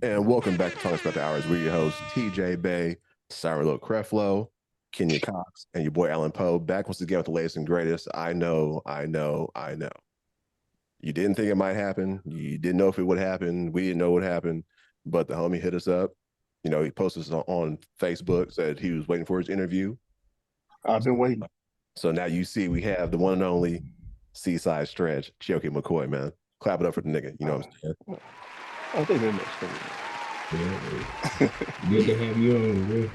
And welcome back to Talking About the Hours. We're your hosts, TJ Bay, Cyron Little Creflo, Kenya Cox, and your boy Alan Poe, back once again with the latest and greatest. I know. You didn't think it might happen. You didn't know if it would happen. We didn't know what happened, but the homie hit us up. You know, he posted on Facebook, said he was waiting for his interview. I've been waiting. So now you see we have the one and only Seaside Stretch, Chioke McCoy, man. Clap it up for the nigga. You know what I'm saying? I think that makes sense. Good to have you on, bro.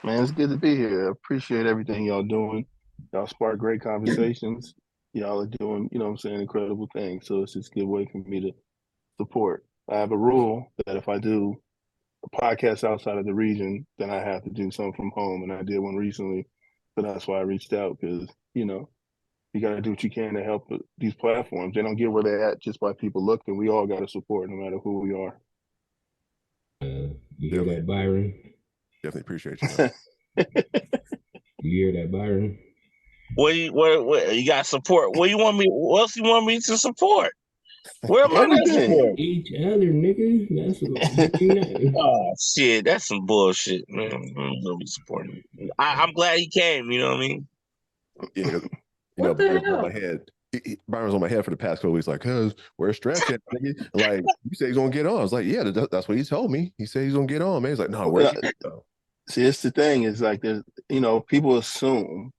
Man, it's good to be here. I appreciate everything y'all doing. Y'all spark great conversations. Y'all are doing, you know what I'm saying, incredible things. So it's just a good way for me to support. I have a rule that if I do a podcast outside of the region, then I have to do something from home. And I did one recently. So that's why I reached out because, you know, you got to do what you can to help these platforms. They don't get where they're at just by people looking. We all got to support no matter who we are. You hear that, Byron? Definitely appreciate you. You hear that, Byron? What you got support? What else you want me to support? Where am I going to support? Each other, nigga. That's oh shit, that's some bullshit, man. I'm gonna be supporting. I'm glad he came. You know what I mean? Yeah. You know, Byron was on my head. Byron was on my head for the past couple weeks, like, cuz where's Stretch at? Like, you say he's gonna get on. I was like, yeah, that's what he told me. He said he's gonna get on, man. He's like, no, where's he go? See, it's the thing, is like there's, you know, people assume,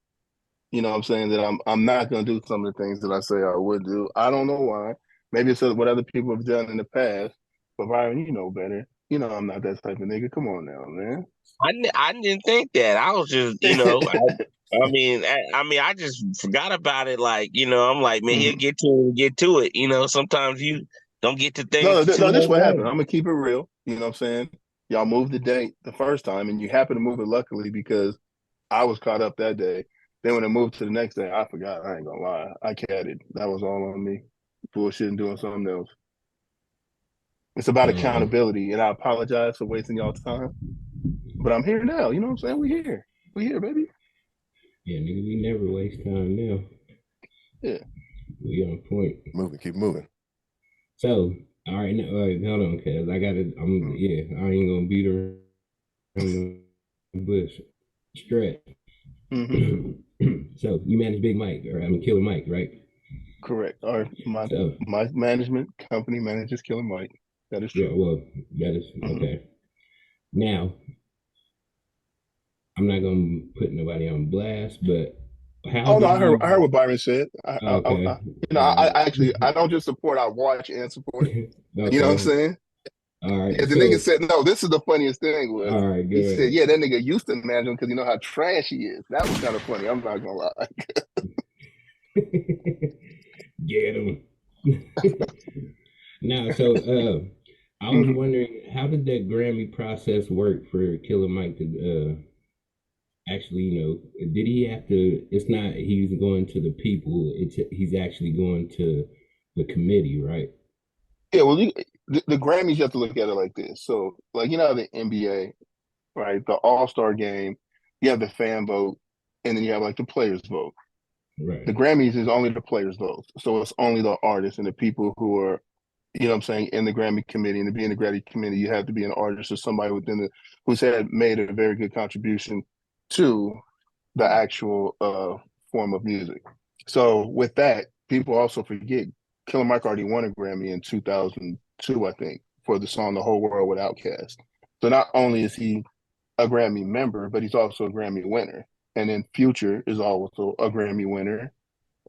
you know what I'm saying, that I'm not gonna do some of the things that I say I would do. I don't know why. Maybe it's what other people have done in the past, but Byron, you know better. You know I'm not that type of nigga. Come on now, man. I didn't think that. I was just, you know, I just forgot about it. Like, you know, I'm like, man, he'll get to it. You know, sometimes you don't get to things. No, this what happened. I'm gonna keep it real. You know what I'm saying? Y'all moved the date the first time, and you happened to move it luckily because I was caught up that day. Then when it moved to the next day, I forgot. I ain't gonna lie. I catted. That was all on me. Bullshit and doing something else. It's about accountability, and I apologize for wasting y'all's time. But I'm here now. You know what I'm saying? We here, baby. Yeah, nigga, we never waste time now. Yeah. We on point. Keep moving. So, all right, hold on, cuz I ain't gonna beat her in the bush. Stretch. So you manage Big Mike, Killer Mike, right? Correct. My management company manages Killer Mike. That is true. Yeah, well, that is okay. Now, I'm not gonna put nobody on blast, but I heard what Byron said. I don't just support. I watch and support. Okay. You know what I'm saying? All right. The nigga said, no, this is the funniest thing was, all right, he said, yeah, that nigga used to manage him because you know how trash he is. That was kind of funny. I'm not gonna lie. Get him. Now, so I was wondering, how did that Grammy process work for Killer Mike to actually, you know, did he have to, it's not he's going to the people, he's actually going to the committee, right? Yeah, well, the Grammys, you have to look at it like this. So, like, you know, the NBA, right? The All-Star game, you have the fan vote, and then you have like the players vote. Right. The Grammys is only the players vote. So it's only the artists and the people who are, you know what I'm saying, in the Grammy committee. And to be in the Grammy committee, you have to be an artist or somebody who's made a very good contribution to the actual form of music. So with that, people also forget Killer Mike already won a Grammy in 2002, I think, for the song "The Whole World" with Outkast. So not only is he a Grammy member, but he's also a Grammy winner. And then Future is also a Grammy winner.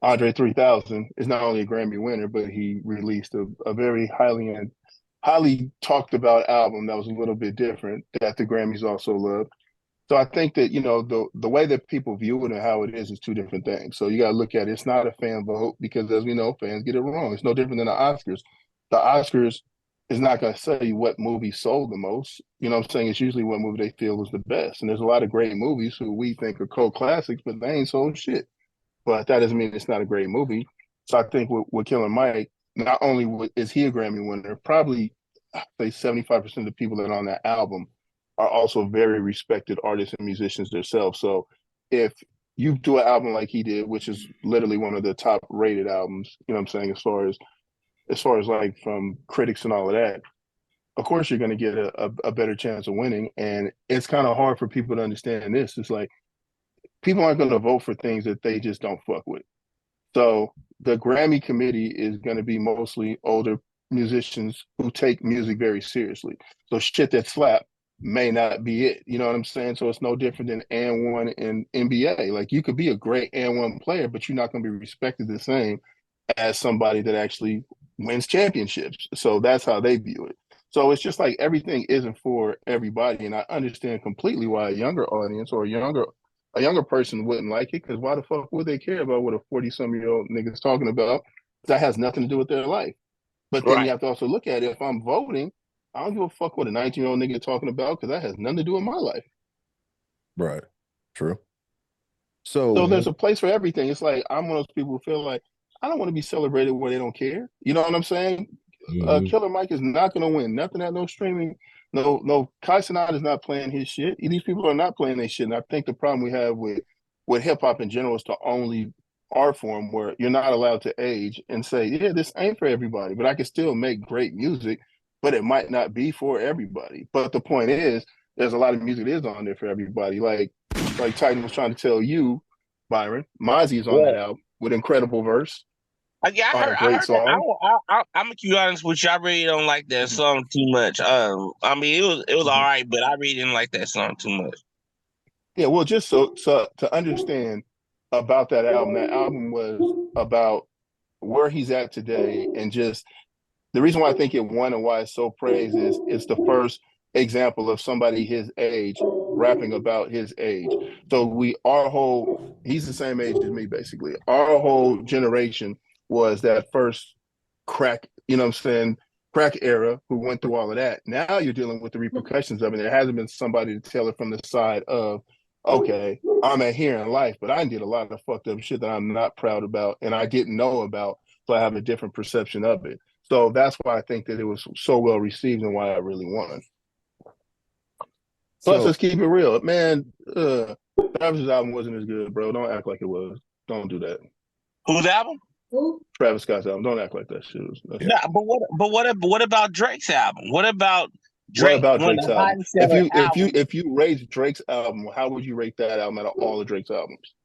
Andre 3000 is not only a Grammy winner, but he released a very highly talked about album that was a little bit different that the Grammys also loved. So I think that, you know, the way that people view it and how it is two different things. So you got to look at it. It's not a fan vote because, as we know, fans get it wrong. It's no different than the Oscars. The Oscars is not going to say what movie sold the most. You know what I'm saying? It's usually what movie they feel is the best. And there's a lot of great movies who we think are cult classics, but they ain't sold shit. But that doesn't mean it's not a great movie. So I think with Killer Mike, not only is he a Grammy winner, probably say 75% of the people that are on that album are also very respected artists and musicians themselves. So if you do an album like he did, which is literally one of the top rated albums, you know what I'm saying, as far as like from critics and all of that, of course you're going to get a better chance of winning. And it's kind of hard for people to understand this. It's like people aren't going to vote for things that they just don't fuck with. So the Grammy committee is going to be mostly older musicians who take music very seriously. So shit that slap may not be it. You know what I'm saying? So it's no different than and one in NBA. Like you could be a great and one player, but you're not going to be respected the same as somebody that actually wins championships. So that's how they view it. So it's just like everything isn't for everybody. And I understand completely why a younger audience or a younger person wouldn't like it, because why the fuck would they care about what a 40-some-year-old nigga's talking about? That has nothing to do with their life. But then you have to also look at it. If I'm voting, I don't give a fuck what a 19-year-old nigga talking about, because that has nothing to do with my life. Right. True. So there's a place for everything. It's like I'm one of those people who feel like I don't want to be celebrated where they don't care. You know what I'm saying? Killer Mike is not going to win nothing at no streaming. No, Kai Cenat is not playing his shit. These people are not playing their shit. And I think the problem we have with hip hop in general is the only art form where you're not allowed to age and say, yeah, this ain't for everybody, but I can still make great music, but it might not be for everybody. But the point is, there's a lot of music that is on there for everybody. Like Titan was trying to tell you, Byron, Mozzie is on that album with incredible verse. I heard that. I'm gonna keep honest with you. I really don't like that song too much. I mean, it was all right, but I really didn't like that song too much. Yeah, well, just so to understand about that album was about where he's at today, and just the reason why I think it won and why it's so praised is it's the first example of somebody his age rapping about his age. So he's the same age as me, basically. Our whole generation was that first crack, you know what I'm saying, crack era who went through all of that. Now you're dealing with the repercussions of it. There hasn't been somebody to tell it from the side of, okay, I'm at here in life, but I did a lot of fucked up shit that I'm not proud about and I didn't know about. So I have a different perception of it. So that's why I think that it was so well received and why I really won. Plus, let's keep it real. Man, Travis's album wasn't as good, bro. Don't act like it was. Don't do that. Whose album? Travis Scott's album. Don't act like that shit was. No, what about Drake's album? What about Drake? What about Drake's album? If you rate Drake's album, how would you rate that album out of all of Drake's albums?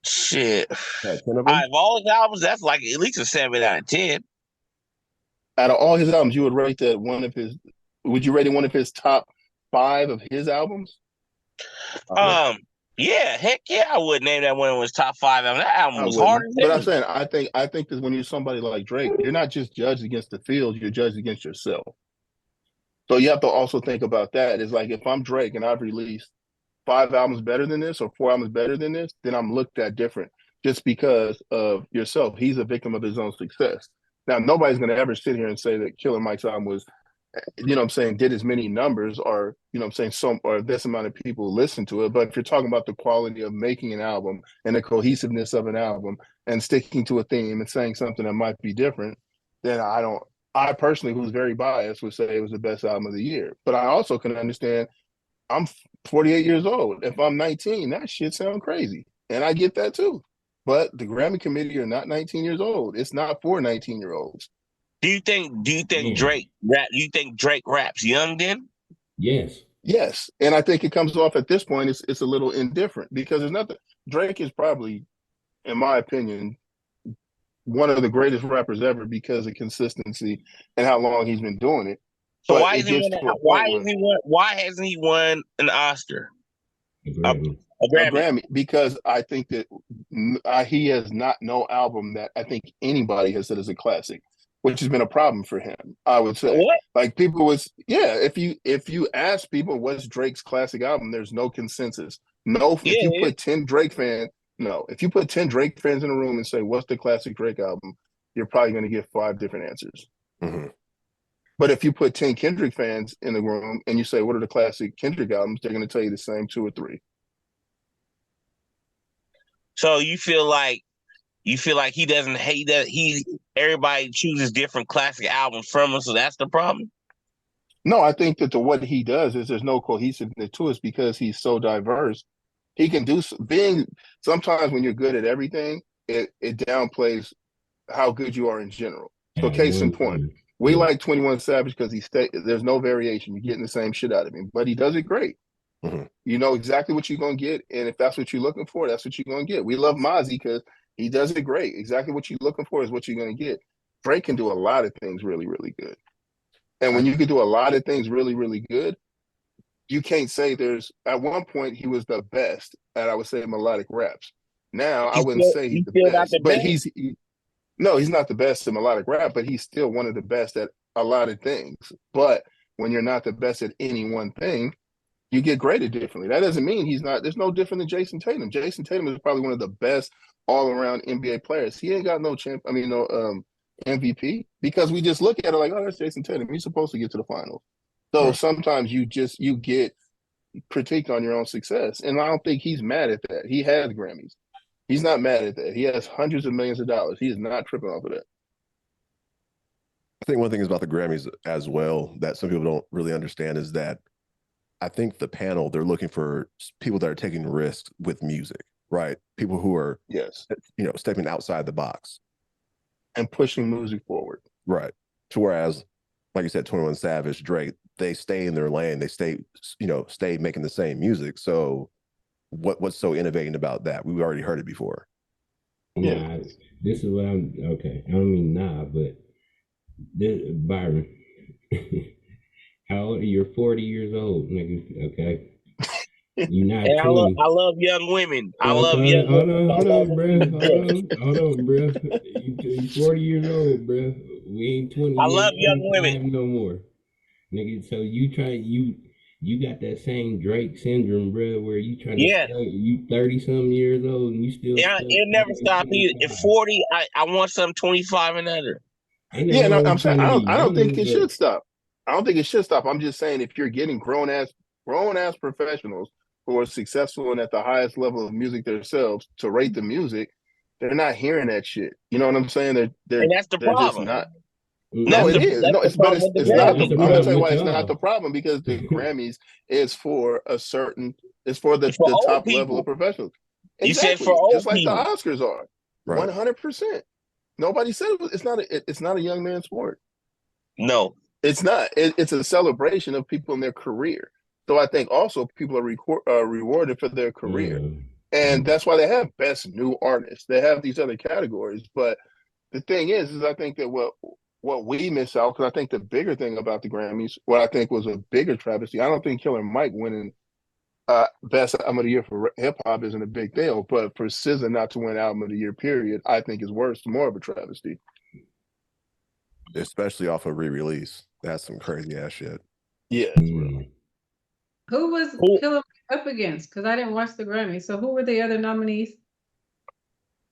Shit. Out of all his albums, that's like at least a 7 out of 10. Out of all his albums, you would rate that would you rate it one of his top 5 of his albums? Yeah, heck yeah, I would name that one of his top 5 albums. That album was hard. But I'm saying, I think that when you're somebody like Drake, you're not just judged against the field, you're judged against yourself. So you have to also think about that. It's like if I'm Drake and I've released 5 albums better than this or 4 albums better than this, then I'm looked at different just because of yourself. He's a victim of his own success. Now, nobody's going to ever sit here and say that Killer Mike's album was, you know what I'm saying, did as many numbers or, you know what I'm saying, or this amount of people listen to it. But if you're talking about the quality of making an album and the cohesiveness of an album and sticking to a theme and saying something that might be different, then I personally, who's very biased, would say it was the best album of the year. But I also can understand I'm 48 years old. If I'm 19, that shit sounds crazy. And I get that too. But the Grammy committee are not 19 years old. It's not for 19-year-olds. Do you think Drake raps young then? Yes. Yes. And I think it comes off at this point, it's a little indifferent because there's nothing. Drake is probably, in my opinion, one of the greatest rappers ever because of consistency and how long he's been doing it. So why hasn't he won an Oscar? A Grammy, because I think that he has no album that I think anybody has said is a classic, which has been a problem for him. I would say, what? Like people if you ask people what's Drake's classic album, there's no consensus. No, if you put 10 Drake fans in a room and say what's the classic Drake album, you're probably going to get 5 different answers. Mm-hmm. But if you put 10 Kendrick fans in the room and you say what are the classic Kendrick albums, they're going to tell you the same 2 or 3. So you feel like he doesn't hate that everybody chooses different classic albums from him, so that's the problem. No, I think that what he does is there's no cohesiveness to it because he's so diverse. He can do being sometimes when you're good at everything, it downplays how good you are in general. So case in point, we like 21 Savage because there's no variation. You're getting the same shit out of him, but he does it great. Mm-hmm. You know exactly what you're going to get. And if that's what you're looking for, that's what you're going to get. We love Mozzie because he does it great. Exactly what you're looking for is what you're going to get. Drake can do a lot of things really, really good. And when you can do a lot of things really, really good, you can't say at one point he was the best at, I would say, melodic raps. Now, I wouldn't say he's the best, but no, he's not the best in melodic rap, but he's still one of the best at a lot of things. But when you're not the best at any one thing, you get graded differently. That doesn't mean there's no different than Jason Tatum. Jason Tatum is probably one of the best all-around NBA players. He ain't got no MVP because we just look at it like, oh, that's Jason Tatum. He's supposed to get to the finals. So sometimes you get critiqued on your own success. And I don't think he's mad at that. He has Grammys. He's not mad at that. He has hundreds of millions of dollars. He is not tripping off of that. I think one thing is about the Grammys as well that some people don't really understand is that I think the panel, they're looking for people that are taking risks with music, right? People who are, stepping outside the box. And pushing music forward. Right. To whereas, like you said, 21 Savage, Drake, they stay in their lane. They stay making the same music. So what's so innovating about that? We've already heard it before. Nah, this is what okay. I don't mean but Byron, how old are you? You're 40 years old, nigga. Okay. You're not 20. I love young women. Hold on, bro. You 40 years old, bro. We ain't 20. I love young women. No more. Nigga, so you got that same Drake syndrome, bro, where you trying to sell, you 30-something years old and you still... Yeah, it'll never stop. At 40, I want some 25 and under. Yeah, no, I'm saying I don't think it should stop. I don't think it should stop. I'm just saying if you're getting grown ass professionals who are successful and at the highest level of music themselves to rate the music, they're not hearing that shit. You know what I'm saying? And that's the problem. Just not. No, it is. No, it's not. I'm gonna tell you why it's not the problem because the Grammys is for it's for the top level of professionals. Exactly. You said for old just like people. the Oscars are. 100%. Nobody said it's not a young man's sport. No, it's not. It's a celebration of people in their career. So I think also people are rewarded for their career, and that's why they have best new artists. They have these other categories, but the thing is I think that what we miss out, because I think the bigger thing about the Grammys, what I think was a bigger travesty, I don't think Killer Mike winning best album of the year for hip hop isn't a big deal, but for SZA not to win album of the year, period, I think is more of a travesty. Especially off a re-release. That's some crazy ass shit. Yeah, it's real. Who was Killer Mike up against? Because I didn't watch the Grammys. So who were the other nominees?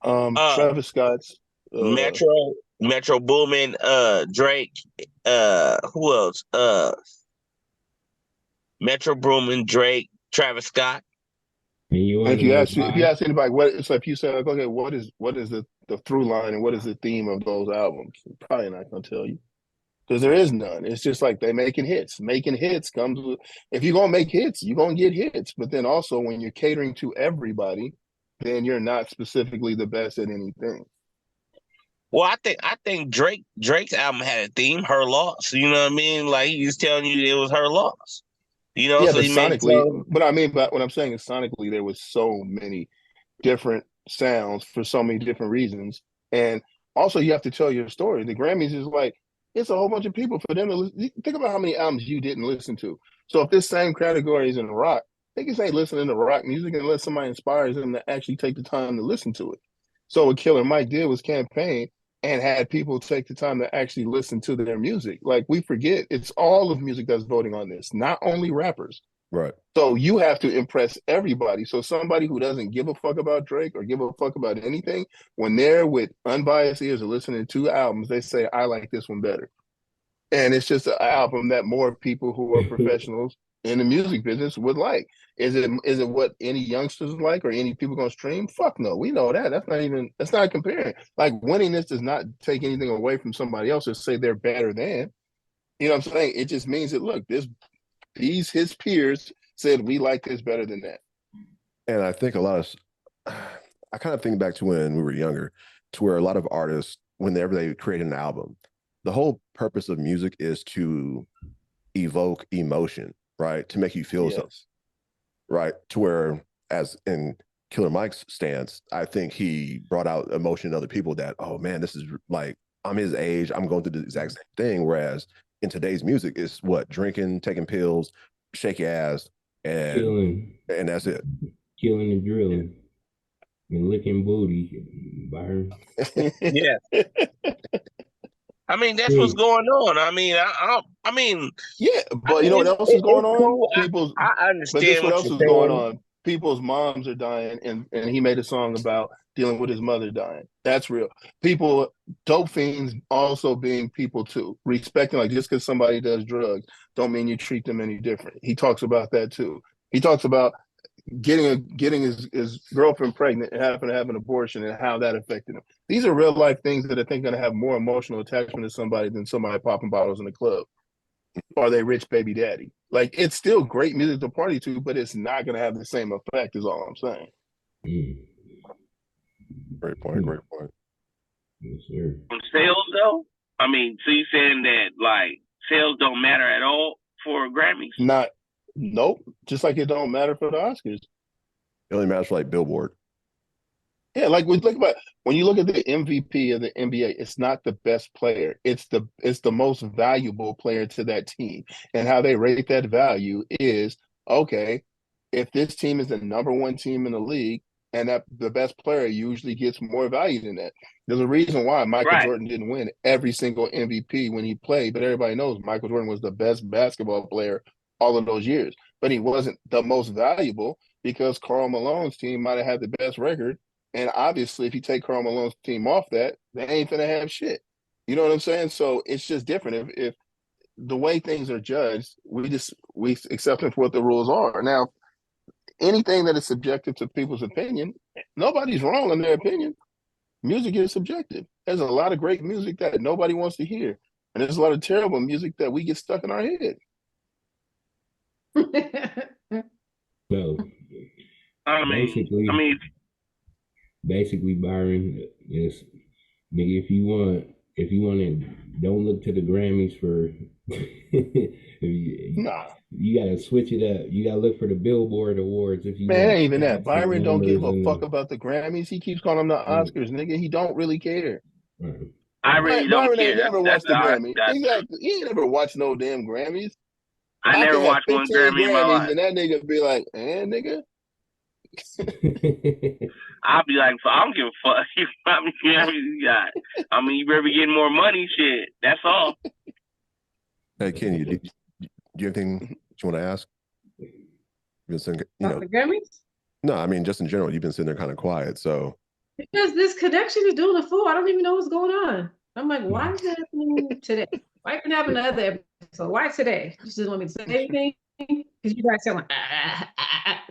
Travis Scott's Metro Boomin, Drake, who else? Metro Boomin, Drake, Travis Scott. If you ask anybody if you say like, okay, what is the through line and what is the theme of those albums? They're probably not gonna tell you. Because there is none. It's just like they making hits. Making hits comes with, if you're gonna make hits, you're gonna get hits. But then also when you're catering to everybody, then you're not specifically the best at anything. Well, I think Drake's album had a theme, her loss. You know what I mean? Like he's telling you it was her loss. You know, yeah, so but sonically, but what I'm saying is sonically there was so many different sounds for so many different reasons. And also you have to tell your story. The Grammys is like, it's a whole bunch of people for them to listen. Think about how many albums you didn't listen to. So if this same category is in rock, they can say listening to rock music unless somebody inspires them to actually take the time to listen to it. So what Killer Mike did was campaign and had people take the time to actually listen to their music. Like we forget, it's all of music that's voting on this, not only rappers. Right. So you have to impress everybody. So somebody who doesn't give a fuck about Drake or give a fuck about anything, when they're with unbiased ears or listening to albums, they say, I like this one better. And it's just an album that more people who are professionals in the music business would like. Is it what any youngsters like or any people gonna stream? Fuck no. We know that. That's not comparing. Like winningness does not take anything away from somebody else or say they're better than. You know what I'm saying? It just means that look, his peers said we like this better than that. And I think I kind of think back to when we were younger, to where a lot of artists, whenever they create an album, the whole purpose of music is to evoke emotion, right? To make you feel something, right? To where, as in Killer Mike's stance, I think he brought out emotion in other people that, oh man, this is like, I'm his age, I'm going through the exact same thing. Whereas in today's music, it's what? Drinking, taking pills, shake your ass, and that's it. Killing and drilling. And licking booty, Byron. Yeah. I mean, that's what's going on. I mean, yeah, but you know what else is going on? Cool. I understand. But this what else is going on? People's moms are dying, and he made a song about dealing with his mother dying. That's real. People, dope fiends, also being people too. Respecting, like, just because somebody does drugs, don't mean you treat them any different. He talks about that too. He talks about getting his girlfriend pregnant and having to have an abortion and how that affected him. These are real life things that I think going to have more emotional attachment to somebody than somebody popping bottles in the club or they rich baby daddy. Like, it's still great music to party to, but it's not going to have the same effect, is all I'm saying. Great point. Yes, sir. On sales though, I mean, so you saying that like sales don't matter at all for Grammys? Nope. Just like it don't matter for the Oscars. It only matters for like Billboard. Yeah, like when you look at the MVP of the NBA, it's not the best player. It's the most valuable player to that team. And how they rate that value is, okay, if this team is the number one team in the league, and that the best player usually gets more value than that. There's a reason why Michael Jordan didn't win every single MVP when he played, but everybody knows Michael Jordan was the best basketball player all of those years. But he wasn't the most valuable because Karl Malone's team might have had the best record. And obviously, if you take Karl Malone's team off that, they ain't gonna have shit. You know what I'm saying? So it's just different. If the way things are judged, we accept them for what the rules are. Now, anything that is subjective to people's opinion, nobody's wrong in their opinion. Music is subjective. There's a lot of great music that nobody wants to hear. And there's a lot of terrible music that we get stuck in our head. So, basically, Byron, is nigga, if you want to, don't look to the Grammys for. You gotta switch it up. You gotta look for the Billboard Awards if you. Man, ain't even that. Byron don't give a fuck about the Grammys. He keeps calling them the Oscars, nigga. He don't really care. I really don't Byron care. ain't never watched the Grammys. Exactly. He ain't never watched no damn Grammys. I never watched one Grammy in my life. And that nigga be like, nigga. I'll be like, I don't give a fuck how many Grammys you got. I mean, you better be getting more money, shit. That's all. Hey, Kenny, do you have anything you want to ask? The Grammys? No, I mean, just in general, you've been sitting there kind of quiet, so. Because this connection is doing a fool. I don't even know what's going on. I'm like, why is that happening today? Why didn't it happen the other episode? Why today? You just didn't want me to say anything? Because you guys sound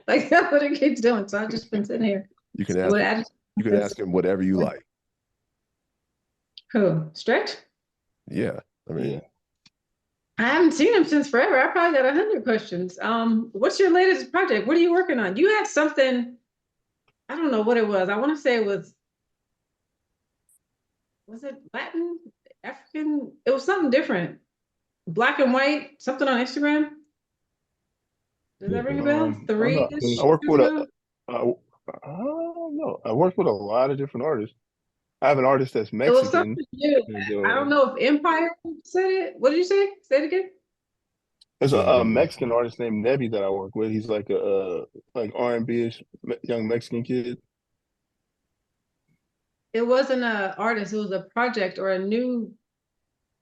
like that's what it keeps doing. So I've just been sitting here. You can ask him whatever you like. Who? Stretch? Yeah. I mean, I haven't seen him since forever. I probably got 100 questions. What's your latest project? What are you working on? You had something, I don't know what it was. I want to say it was it Latin, African? It was something different. Black and white, something on Instagram. Does that ring a bell? I work with I don't know. I work with a lot of different artists. I have an artist that's Mexican. It was something new. I don't know if Empire said it. What did you say? Say it again. There's a Mexican artist named Nebi that I work with. He's like a like R&B-ish young Mexican kid. It wasn't an artist. It was a project or a new.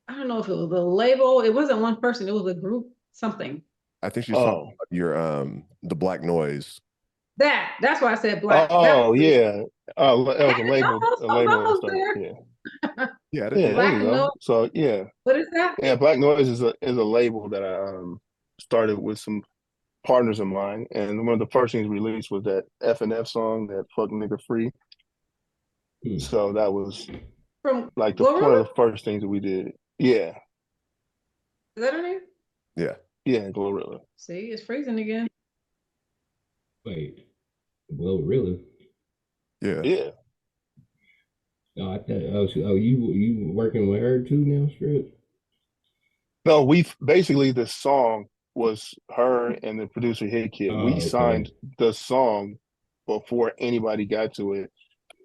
I don't know if it was a label. It wasn't one person. It was a group. Something. I think she's talking about your the Black Noise. That's why I said black. Oh yeah. That was a label. Yeah. There you go. So yeah. What is that? Yeah, Black Noise is a label that I started with some partners of mine, and one of the first things we released was that FNF song, that "Fuck Nigga Free." So that was From like one of Glorilla? the first things that we did. Yeah, Is that her name? Yeah. yeah, Glorilla. See, it's freezing again. Wait, Glorilla? Yeah. Yeah. Oh, I thought. You working with her too now, Strip? No, we basically the song was her and the producer Hit Kid. We Oh, okay. signed the song before anybody got to it.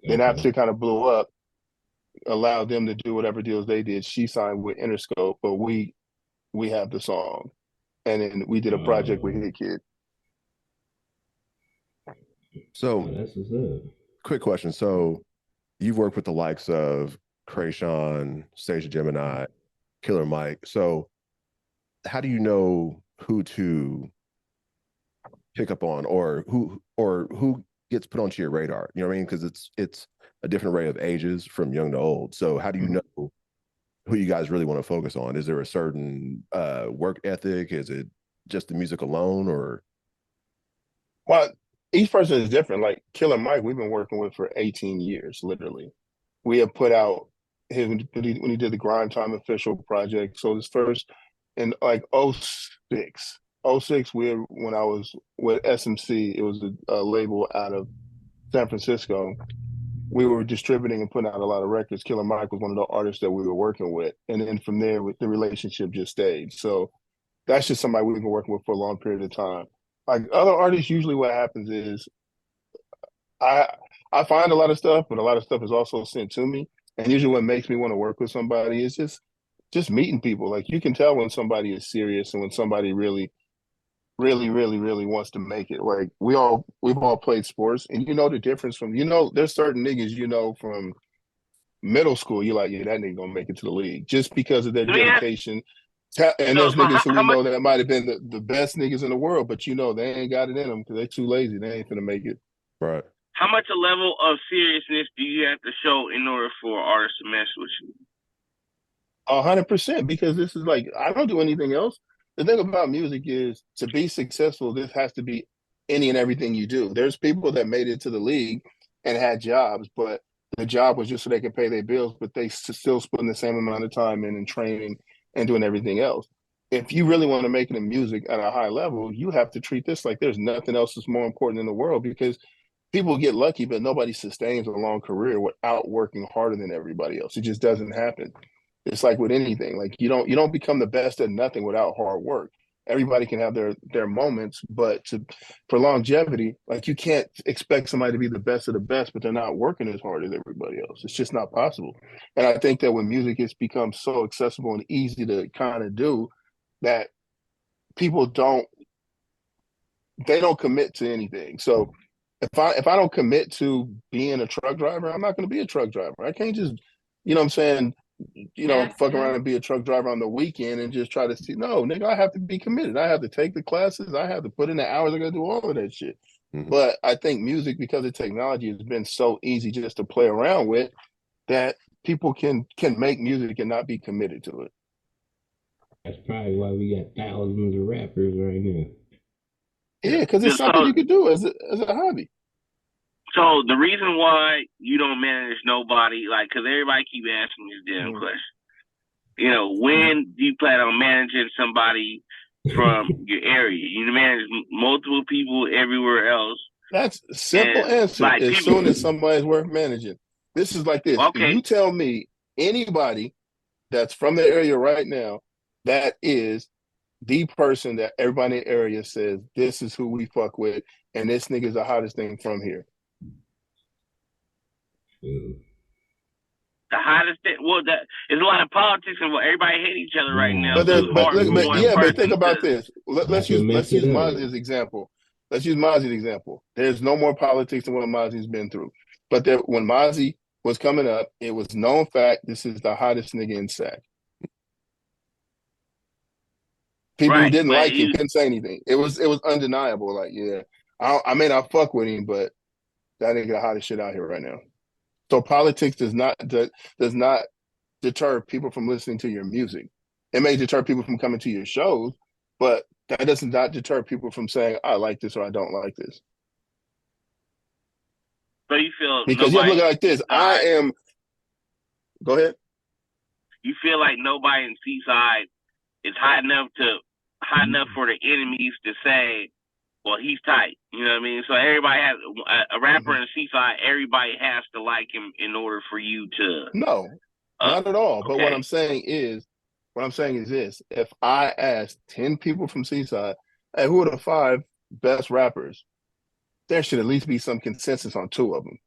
Then Okay. after it kind of blew up, allowed them to do whatever deals they did. She signed with Interscope, but we have the song, and then we did a project with Hit Kid. So that's what's up. Quick question. So you've worked with the likes of Krayshawn, Stage Gemini, Killer Mike. So how do you know who to pick up on, or who gets put onto your radar? You know what I mean? Because it's a different array of ages from young to old. So how do you know who you guys really want to focus on? Is there a certain work ethic? Is it just the music alone, or? Well, each person is different. Like Killer Mike, we've been working with for 18 years, literally. We have put out his when he did the Grind Time Official project. So this first in like '06. '06, when I was with SMC, it was a label out of San Francisco. We were distributing and putting out a lot of records. Killer Mike was one of the artists that we were working with. And then from there, the relationship just stayed. So that's just somebody we've been working with for a long period of time. Like other artists, usually what happens is I find a lot of stuff, but a lot of stuff is also sent to me. And usually what makes me want to work with somebody is just meeting people. Like you can tell when somebody is serious and when somebody really wants to make it. Like we've all played sports, and you know the difference from there's certain niggas from middle school. You're like, yeah, that nigga gonna make it to the league just because of their dedication. And there's niggas who we know that might have been the best niggas in the world, but they ain't got it in them because they're too lazy. They ain't gonna make it. Right. How much a level of seriousness do you have to show in order for artists to mess with you? 100%, because this is like I don't do anything else. The thing about music is to be successful, this has to be any and everything you do. There's people that made it to the league and had jobs, but the job was just so they could pay their bills, but they still spend the same amount of time in training and doing everything else. If you really want to make it in music at a high level, you have to treat this like there's nothing else that's more important in the world, because people get lucky, but nobody sustains a long career without working harder than everybody else. It just doesn't happen. It's like with anything. Like you don't become the best at nothing without hard work. Everybody can have their moments, but for longevity, like you can't expect somebody to be the best of the best, but they're not working as hard as everybody else. It's just not possible. And I think that when music has become so accessible and easy to kind of do, that people don't commit to anything. So if I don't commit to being a truck driver, I'm not going to be a truck driver. I can't just, you know what I'm saying, fuck around and be a truck driver on the weekend and just try to see. No, nigga, I have to be committed. I have to take the classes. I have to put in the hours. I got to do all of that shit. Mm-hmm. But I think music, because of technology, has been so easy just to play around with, that people can make music and not be committed to it. That's probably why we got thousands of rappers right now. Yeah, because it's something you could do as a hobby. So the reason why you don't manage nobody, like, because everybody keep asking this damn question. When do you plan on managing somebody from your area? You manage multiple people everywhere else. That's a simple answer. Like, as soon as somebody's worth managing. This is like this. Okay. You tell me anybody that's from the area right now that is the person that everybody in the area says, this is who we fuck with, and this nigga's the hottest thing from here. The hottest thing. Well, there's a lot of politics and everybody hate each other right now. But think about this. Let's use Mozzie as example. There's no more politics than what Mozzie's been through. But when Mozzie was coming up, it was known fact, this is the hottest nigga in SAC. People who didn't like him couldn't say anything. It was undeniable. Like, yeah, I may not fuck with him, but that nigga the hottest shit out here right now. So politics does not deter people from listening to your music. It may deter people from coming to your shows, but that does not deter people from saying, I like this or I don't like this. So you feel because you have to look at it like this. Go ahead. You feel like nobody in Seaside is hot enough for the enemies to say, well, he's tight. You know what I mean? So everybody has a rapper in Seaside. Everybody has to like him in order for you to. No, not at all. But what I'm saying is this: if I asked 10 people from Seaside, hey, who are the 5 best rappers? There should at least be some consensus on 2 of them.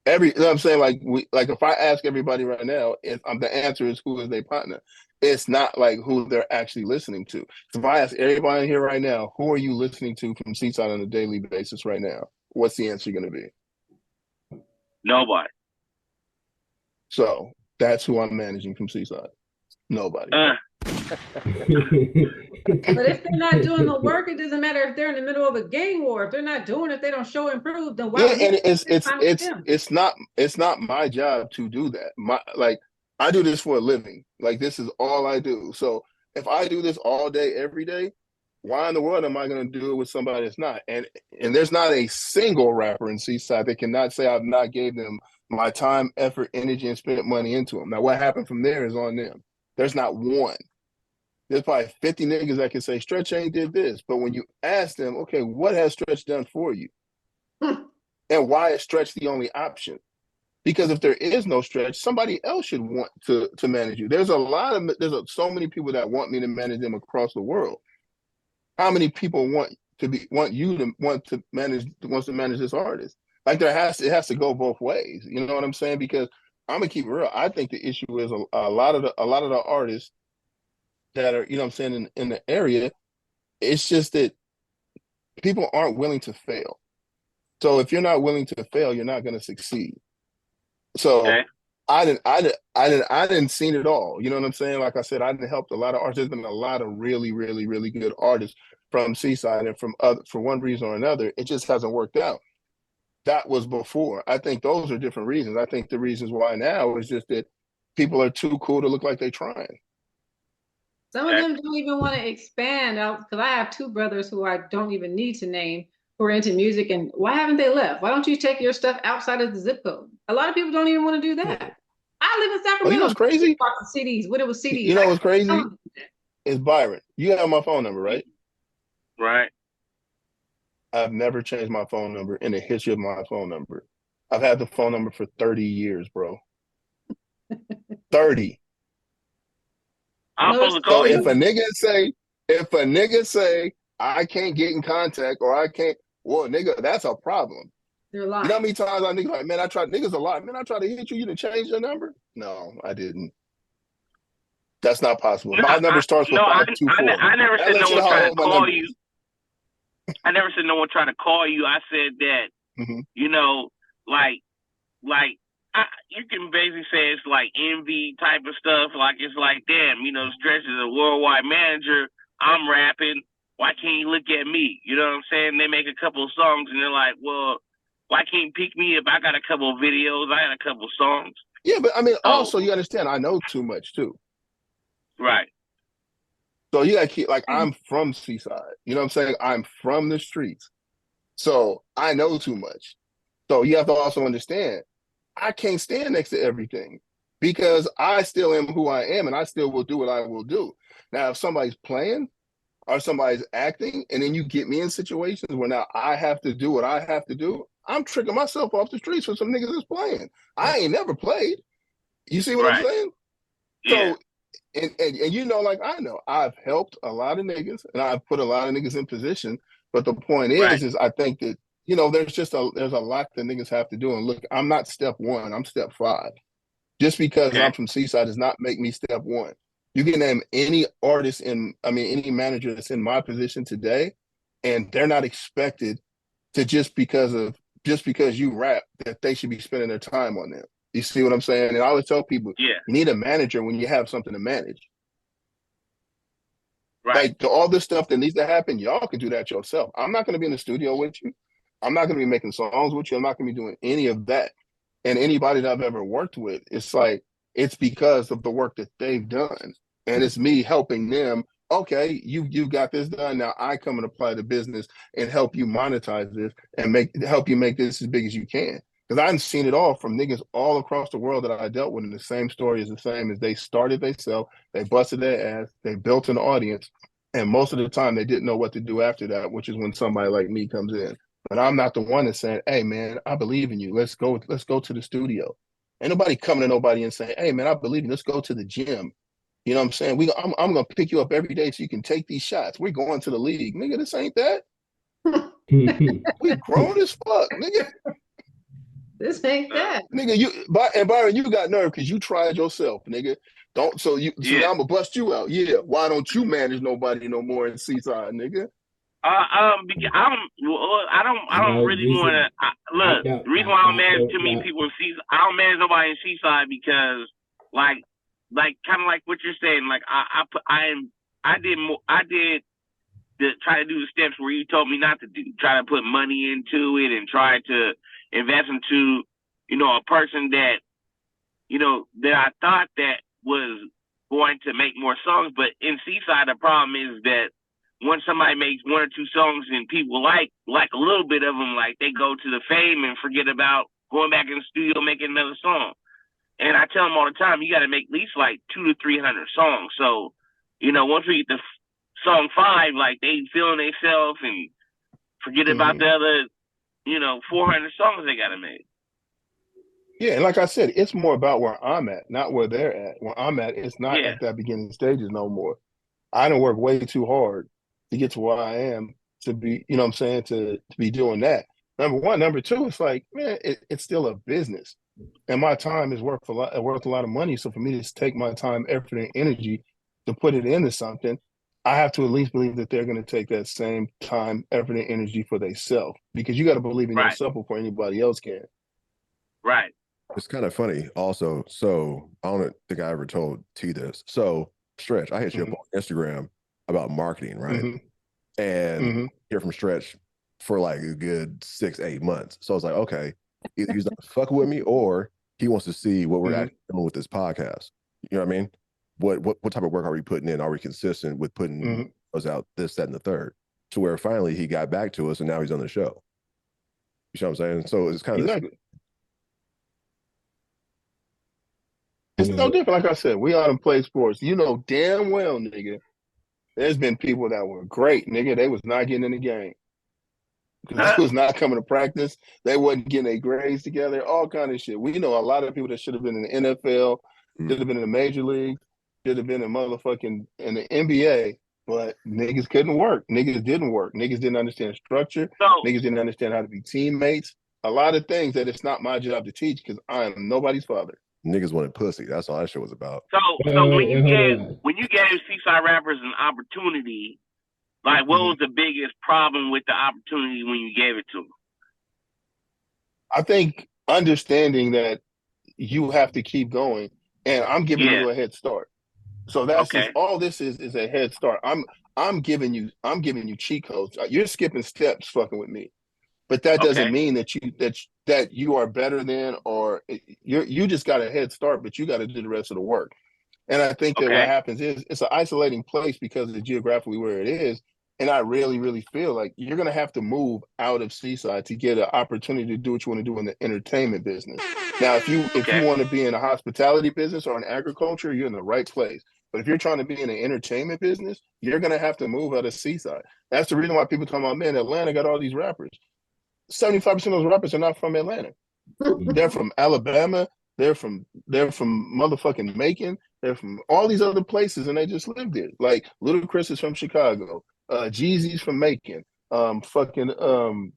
You know what I'm saying? Like if I ask everybody right now, the answer is who is their partner. It's not like who they're actually listening to. So if I ask everybody here right now, who are you listening to from Seaside on a daily basis right now? What's the answer going to be? Nobody. So that's who I'm managing from Seaside. Nobody. But if they're not doing the work, it doesn't matter if they're in the middle of a gang war. If they're not doing it, if they don't show improve, then why? Yeah, and it's not my job to do that. I do this for a living. Like this is all I do. So if I do this all day, every day, why in the world am I going to do it with somebody that's not? And there's not a single rapper in Seaside that cannot say I've not gave them my time, effort, energy, and spent money into them. Now, what happened from there is on them. There's not one. There's probably 50 niggas that can say Stretch ain't did this. But when you ask them, okay, what has Stretch done for you? And why is Stretch the only option? Because if there is no Stretch, somebody else should want to manage you. There's so many people that want me to manage them across the world. How many people wants to manage this artist? Like it has to go both ways. You know what I'm saying? Because I'm gonna keep it real. I think the issue is a lot of the artists that are, you know what I'm saying, in the area, it's just that people aren't willing to fail. So if you're not willing to fail, you're not going to succeed. So I didn't seen it all. You know what I'm saying? Like I said, I didn't help a lot of artists. There's been a lot of really, really, really good artists from Seaside, and for one reason or another, it just hasn't worked out. That was before. I think those are different reasons. I think the reasons why now is just that people are too cool to look like they're trying. Some of them don't even want to expand out, because I have 2 brothers who I don't even need to name who are into music. And why haven't they left? Why don't you take your stuff outside of the zip code? A lot of people don't even want to do that. I live in Sacramento. You know what's crazy? CDs, when it was CDs. You know what's crazy? It's Byron. You have my phone number, right? Right. I've never changed my phone number in the history of my phone number. I've had the phone number for 30 years, bro. 30. I'm supposed to call you. If a nigga say I can't get in contact or I can't, well, nigga, that's a problem. They're lying. You know how many times I niggas like, man, niggas a lot. Man, I tried to hit you. You didn't change your number? No, I didn't. That's not possible. My number starts with 524. I never said no one tried to call you. I never said no one tried to call you. I said that, you know, you can basically say it's like envy type of stuff. Like, it's like, damn, you know, Stretch is a worldwide manager. I'm rapping. Why can't you look at me? You know what I'm saying? They make a couple of songs and they're like, well, why can't you pick me up? I got a couple of videos. I got a couple of songs. Yeah, but I mean, also, you understand, I know too much too. Right. So you gotta keep, like, I'm from Seaside. You know what I'm saying? I'm from the streets. So I know too much. So you have to also understand, I can't stand next to everything because I still am who I am and I still will do what I will do. Now, if somebody's playing or somebody's acting and then you get me in situations where now I have to do what I have to do, I'm tricking myself off the streets for some niggas that's playing. I ain't never played. You see what I'm saying? Yeah. So, and you know, like I know, I've helped a lot of niggas and I've put a lot of niggas in position. But the point is I think that, you know, there's a lot that niggas have to do. And look, I'm not step 1, I'm step 5. Just because I'm from Seaside does not make me step 1. You can name any artist any manager that's in my position today, and they're not expected to just because you rap that they should be spending their time on them. You see what I'm saying? And I always tell people, you need a manager when you have something to manage. Right. Like all this stuff that needs to happen, y'all can do that yourself. I'm not going to be in the studio with you. I'm not going to be making songs with you. I'm not going to be doing any of that. And anybody that I've ever worked with, it's like, it's because of the work that they've done. And it's me helping them okay, you got this done. Now I come and apply the business and help you monetize this and help you make this as big as you can. Because I've seen it all from niggas all across the world that I dealt with, and the same story is the same as they started themselves, they busted their ass, they built an audience, and most of the time they didn't know what to do after that, which is when somebody like me comes in. But I'm not the one that said, hey man, I believe in you. Let's go to the studio. Ain't nobody coming to nobody and saying, hey man, I believe in you. Let's go to the gym. You know what I'm saying? I'm gonna pick you up every day so you can take these shots. We're going to the league. Nigga, this ain't that. We grown as fuck, nigga. This ain't that. Nigga, and Byron, you got nerve because you tried yourself, nigga. So now I'm gonna bust you out. Yeah. Why don't you manage nobody no more in Seaside, nigga? I don't really want to look. The reason why I don't manage too many people in Seaside, I don't manage nobody in Seaside because, like kind of like what you're saying. Like I did try to do the steps where you told me not to do. Try to put money into it and try to invest into, a person that, that I thought that was going to make more songs. But in Seaside, the problem is that once somebody makes one or two songs and people like a little bit of them, like they go to the fame and forget about going back in the studio making another song. And I tell them all the time, you got to make at least like 200 to 300 songs. So, once we get to song 5, like they feeling themselves and forget about the other, 400 songs they got to make. Yeah, and like I said, it's more about where I'm at, not where they're at. Where I'm at, it's not at that beginning stages no more. I done work way too hard to get to where I am to be, to be doing that. Number one. Number two, it's like, man, it's still a business. And my time is worth a lot of money. So for me to take my time, effort, and energy to put it into something, I have to at least believe that they're going to take that same time, effort, and energy for themselves. Because you got to believe in yourself before anybody else can. Right. It's kind of funny also. So I don't think I ever told T this. So Stretch, I hit you up on Instagram about marketing, right? And hear from Stretch for like a good 6-8 months. So I was like, okay, either he's not fucking with me or he wants to see what we're actually doing with this podcast. You know what I mean? What type of work are we putting in? Are we consistent with putting those out, this, that, and the third? To where finally he got back to us and now he's on the show. You know what I'm saying? So it's kind of it's no different. Like I said, we out and play sports. You know damn well, nigga, there's been people that were great, nigga. They was not getting in the game. Because they was not coming to practice. They wasn't getting their grades together, all kind of shit. We know a lot of people that should have been in the NFL, should have been in the major league, should have been in in the NBA, but niggas couldn't work. Niggas didn't work. Niggas didn't understand structure. Niggas didn't understand how to be teammates. A lot of things that it's not my job to teach because I am nobody's father. Niggas wanted pussy. That's all that shit was about. So when you gave Seaside rappers an opportunity, like what was the biggest problem with the opportunity when you gave it to them? I think understanding that you have to keep going, and I'm giving you a head start. So that's all this is a head start. I'm giving you cheat codes. You're skipping steps fucking with me. But that doesn't mean that you are better than, or you just got a head start, but you got to do the rest of the work. And I think that what happens is it's an isolating place because of geographically where it is. And I really, really feel like you're going to have to move out of Seaside to get an opportunity to do what you want to do in the entertainment business. Now, if you want to be in a hospitality business or in agriculture, you're in the right place. But if you're trying to be in an entertainment business, you're going to have to move out of Seaside. That's the reason why people talk about, man, Atlanta got all these rappers. 75% of those rappers are not from Atlanta. They're from Alabama. They're from motherfucking Macon. They're from all these other places, and they just live there. Like Ludacris is from Chicago. Jeezy's from Macon. Gucci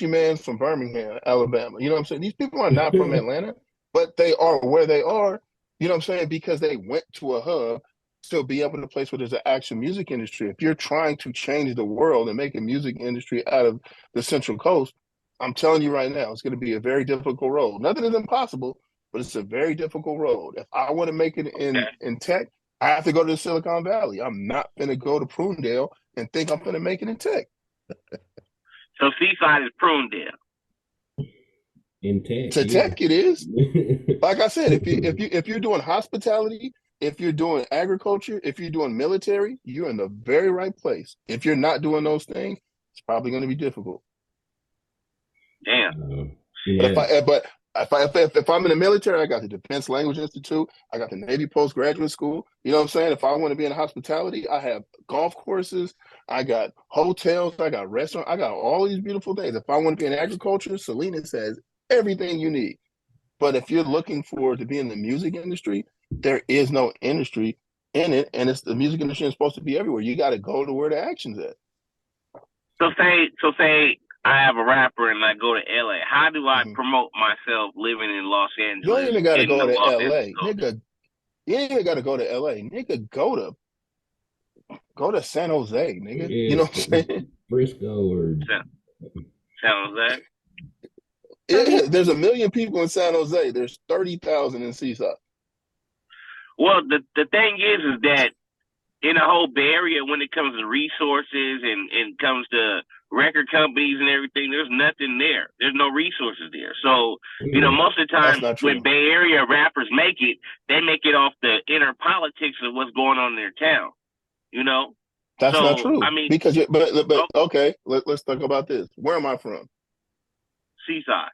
Mane's from Birmingham, Alabama. You know what I'm saying? These people are not from Atlanta, but they are where they are. You know what I'm saying? Because they went to a hub to be able to place where there's an actual music industry. If you're trying to change the world and make a music industry out of the Central Coast, I'm telling you right now, it's going to be a very difficult road. Nothing is impossible, but it's a very difficult road. If I want to make it in tech, I have to go to the Silicon Valley. I'm not going to go to Prunedale and think I'm going to make it in tech. So Seaside is Prunedale. In tech. To tech it is. Like I said, if you're doing hospitality, if you're doing agriculture, if you're doing military, you're in the very right place. If you're not doing those things, it's probably going to be difficult. Damn. If I'm in the military, I got the Defense Language Institute, I got the Navy Postgraduate School. You know what I'm saying? If I want to be in hospitality, I have golf courses, I got hotels, I got restaurants, I got all these beautiful things. If I want to be in agriculture, Salinas has everything you need. But if you're looking to be in the music industry, there is no industry in it, and the music industry is supposed to be everywhere. You got to go to where the action's at. So say I have a rapper and I go to LA. How do I promote myself living in Los Angeles? You ain't even got to go to LA, nigga. You ain't even got to go to LA, nigga. Go to San Jose, nigga. Yeah, you know what I'm saying? Frisco or San Jose. Yeah, there's 1 million people in San Jose. There's 30,000 in Seaside. Well, the thing is that in the whole Bay Area, when it comes to resources and comes to record companies and everything, there's nothing there. There's no resources there. So, most of the time when Bay Area rappers make it, they make it off the inner politics of what's going on in their town. That's not true. I mean, because okay, let's talk about this. Where am I from? Seaside.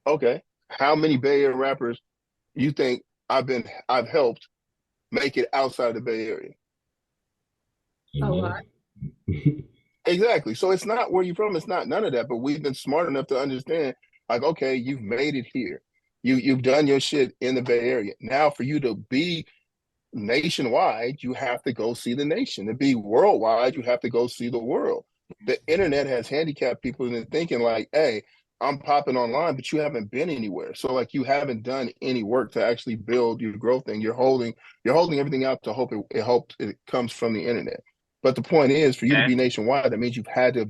Okay. How many Bay Area rappers you think I've helped make it outside the Bay Area? A lot. Exactly. So it's not where you're from. It's not none of that. But we've been smart enough to understand, like, okay, you've made it here. You've done your shit in the Bay Area. Now, for you to be nationwide, you have to go see the nation. To be worldwide, you have to go see the world. The internet has handicapped people into thinking like, hey, I'm popping online, but you haven't been anywhere. So like you haven't done any work to actually build your growth thing. You're holding everything out to hope it comes from the internet. But the point is, for you to be nationwide, that means you have to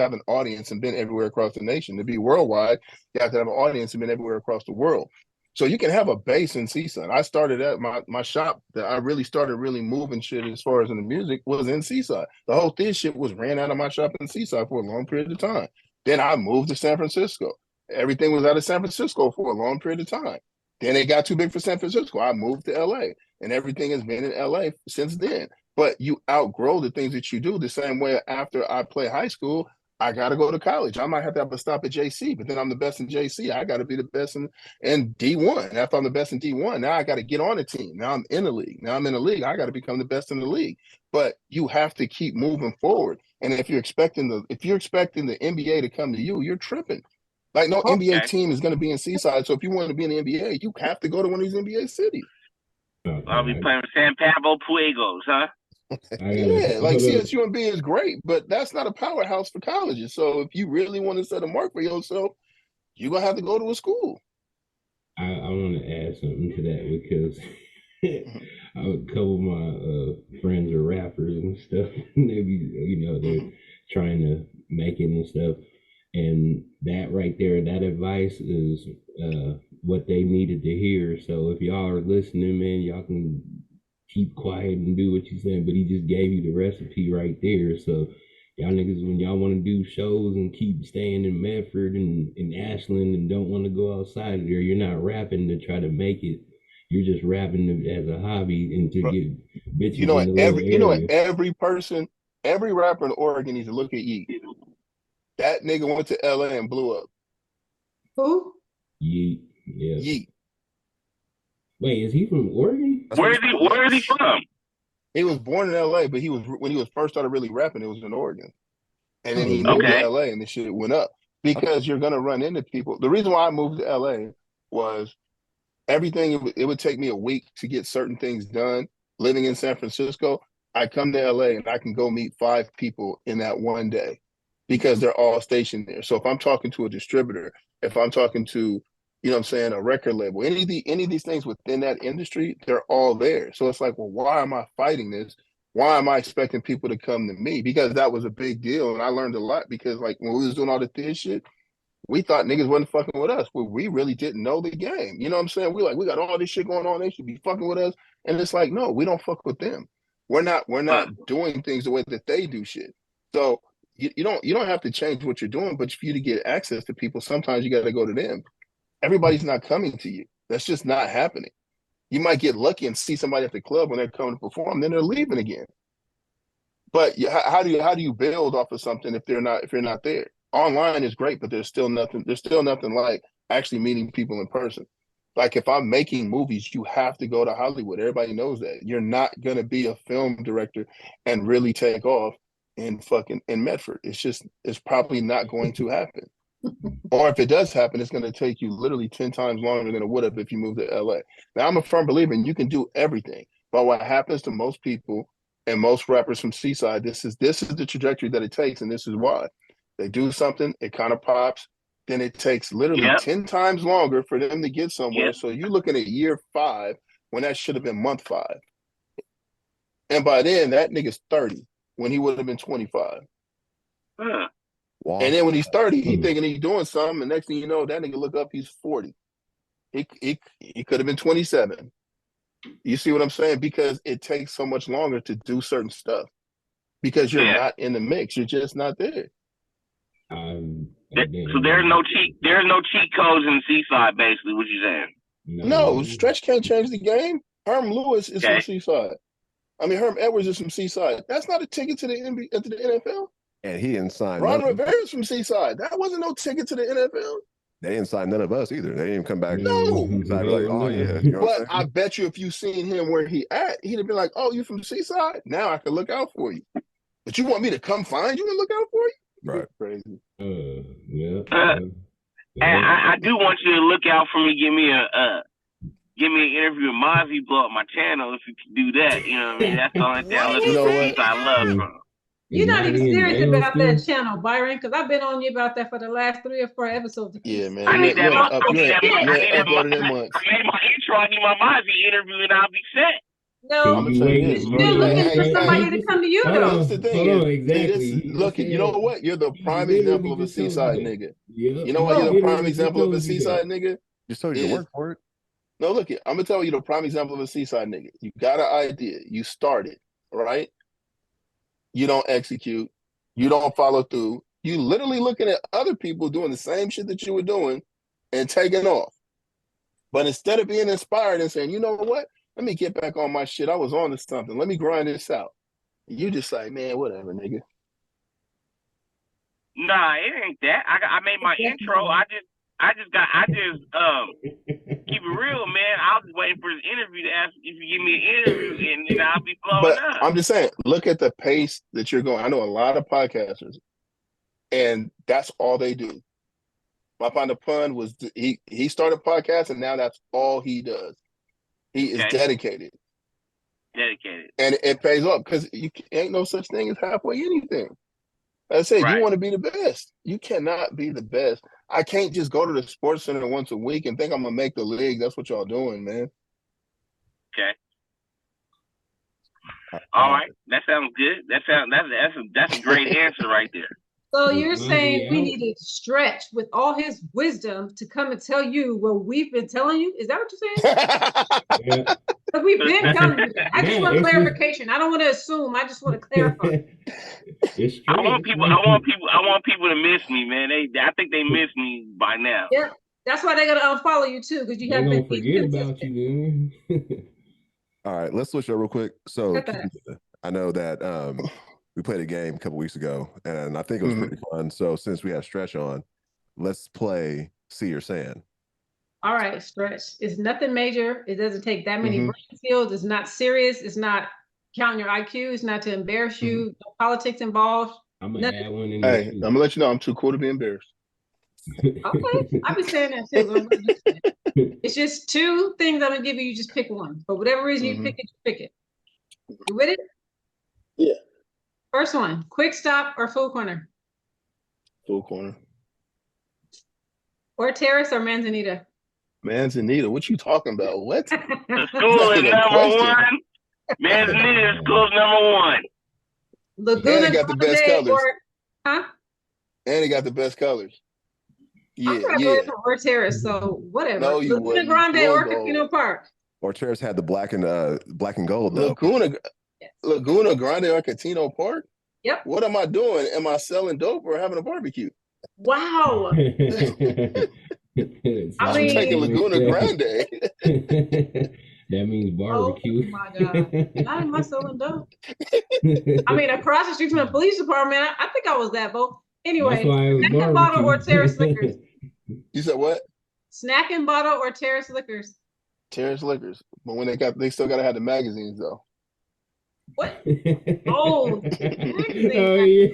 have an audience and been everywhere across the nation. To be worldwide, you have to have an audience and been everywhere across the world. So you can have a base in Seaside. I started at my shop that I really started moving shit as far as in the music was in Seaside. The whole theater shit was ran out of my shop in Seaside for a long period of time. Then I moved to San Francisco. Everything was out of San Francisco for a long period of time. Then it got too big for San Francisco. I moved to LA, and everything has been in LA since then. But you outgrow the things that you do the same way. After I play high school, I got to go to college. I might have to have a stop at JC, but then I'm the best in JC. I got to be the best in D1. After I'm the best in D1, now I got to get on a team. Now I'm in the league. Now I'm in the league. I got to become the best in the league. But you have to keep moving forward. And if you're expecting the NBA to come to you, you're tripping. Like no NBA team is going to be in Seaside. So if you want to be in the NBA, you have to go to one of these NBA cities. I'll be playing with San Pablo Puegos, huh? Yeah, like CSUMB is great, but that's not a powerhouse for colleges. So if you really want to set a mark for yourself, you're gonna have to go to a school. I want to add something to that because a couple of my friends are rappers and stuff. And they be, they're trying to make it and stuff. And that right there, that advice is what they needed to hear. So if y'all are listening, man, y'all can keep quiet and do what you're saying, but he just gave you the recipe right there. So y'all niggas, when y'all want to do shows and keep staying in Medford and in Ashland and don't want to go outside of there, you're not rapping to try to make it. You're just rapping as a hobby and to get bitches. Every rapper in Oregon needs to look at Yeet. That nigga went to LA and blew up. Who? Yeet. Yeah. Yeet. Wait, is he from Oregon? Where is he from? He was born in LA, but when he was first started really rapping, it was in Oregon. And then he moved to LA and the shit went up. Because you're gonna run into people. The reason why I moved to LA was everything, it would take me a week to get certain things done. Living in San Francisco, I come to LA and I can go meet 5 people in that one day because they're all stationed there. So if I'm talking to a distributor, if I'm talking to, a record label, any of these things within that industry, they're all there. So it's like, well, why am I fighting this? Why am I expecting people to come to me? Because that was a big deal. And I learned a lot because like when we was doing all the theater shit, we thought niggas wasn't fucking with us. Well, we really didn't know the game. You know what I'm saying? We got all this shit going on. They should be fucking with us. And it's like, no, we don't fuck with them. We're not doing things the way that they do shit. So you don't have to change what you're doing, but for you to get access to people, sometimes you got to go to them. Everybody's not coming to you. That's just not happening. You might get lucky and see somebody at the club when they're coming to perform, then they're leaving again. But how do you build off of something if you're not there? Online is great, but there's still nothing like actually meeting people in person. Like if I'm making movies, you have to go to Hollywood. Everybody knows that. You're not gonna be a film director and really take off in Medford. It's probably not going to happen. Or if it does happen, it's gonna take you literally 10 times longer than it would have if you moved to LA. Now I'm a firm believer in you can do everything. But what happens to most people and most rappers from Seaside, this is the trajectory that it takes, and this is why. They do something, it kind of pops, then it takes literally 10 times longer for them to get somewhere. So you're looking at year 5 when that should have been month 5. And by then, that nigga's 30 when he would have been 25. Wow. And then when he's 30, he thinking he's doing something, and next thing you know, that nigga look up, he's 40. He could have been 27. You see what I'm saying? Because it takes so much longer to do certain stuff because you're not in the mix. You're just not there. So there's no cheat codes in Seaside, basically, what you saying? No, Stretch can't change the game. Herm Lewis is from Seaside. I mean, Herm Edwards is from Seaside. That's not a ticket to the NFL. And he didn't sign. Ron Rivera's from Seaside. That wasn't no ticket to the NFL. They didn't sign none of us either. They didn't even come back. No. Like, oh yeah. You know but I bet you if you seen him where he at, he'd have been like, "Oh, you from Seaside? Now I can look out for you." But you want me to come find you and look out for you? Right. Crazy. I do want you to look out for me. Give me an interview with Mozzie, blow up my channel if you can do that. You know what I mean? That's the only thing I love from. You're not even serious about that channel, Byron, because I've been on you about that for the last 3 or 4 episodes. Yeah, man. I need that. I made my intro. I need my Mozzie interview, and I'll be set. No, I'm still looking for somebody to come to you, though. That's the thing. Exactly. Look, you know what? You're the prime example of a Seaside nigga. You know what? You're the prime example of a Seaside nigga. Just told you to work for it. No, look, I'm gonna tell you the prime example of a Seaside nigga. You got an idea. You started, right? You don't execute. You don't follow through. You literally looking at other people doing the same shit that you were doing and taking off. But instead of being inspired and saying, you know what? Let me get back on my shit. I was on to something. Let me grind this out. You just like, man, whatever, nigga. Nah, it ain't that. I made my intro. I just keep it real, man. I was waiting for his interview to ask if you give me an interview, and I'll be blowing up. I'm just saying, look at the pace that you're going. I know a lot of podcasters, and that's all they do. My partner Pun was he started podcasting, and now that's all he does. He is dedicated. And it pays off because you ain't no such thing as halfway anything. Like I said, you want to be the best. You cannot be the best. I can't just go to the sports center once a week and think I'm gonna make the league. That's what y'all doing, man. Okay. All right. That sounds good. That's a great answer right there. So you're saying we needed Stretch with all his wisdom to come and tell you what we've been telling you? Is that what you're saying? Because we've been telling you that. I just want clarification. I don't want to assume. I just want to clarify. I want people to miss me, man. I think they miss me by now. Yeah, that's why they're gonna unfollow you too, because you have been forget about you. Then. All right, let's switch up real quick. So I know that we played a game a couple weeks ago, and I think it was pretty fun. So since we have Stretch on, let's play Sea or Sand. All right, Stretch. It's nothing major. It doesn't take that many brain fields. It's not serious. It's not counting your IQ. It's not to embarrass you. No politics involved. I'm gonna add one in there. Hey, I'm gonna let you know I'm too cool to be embarrassed. Okay, I've been saying that too. It's just 2 things I'm gonna give you. You just pick one. For whatever reason you pick it, you pick it. You with it? Yeah. First one, quick stop or food corner? Food corner. Or Terrace or Manzanita? Manzanita, what you talking about? What? The school is number 1. Manzanita is school number 1. Laguna got the best colors. Huh? And he got the best colors. Yeah, I'm gonna go for Terrace, so whatever. No, you Laguna Grande or Casino Park. Or Terrace had the black and gold though. Laguna Grande or Casino Park? Yep. What am I doing? Am I selling dope or having a barbecue? Wow. I'm taking Laguna Grande. That means barbecue. Oh my God. Not in my selling dope. I mean, across the street from the police department, I think I was that boat. Anyway, That's why it was snack and bottle or Terrace Liquors? You said what? Snack and bottle or Terrace Liquors? Terrace Liquors. But when they still gotta have the magazines though. What? Oh, oh yeah.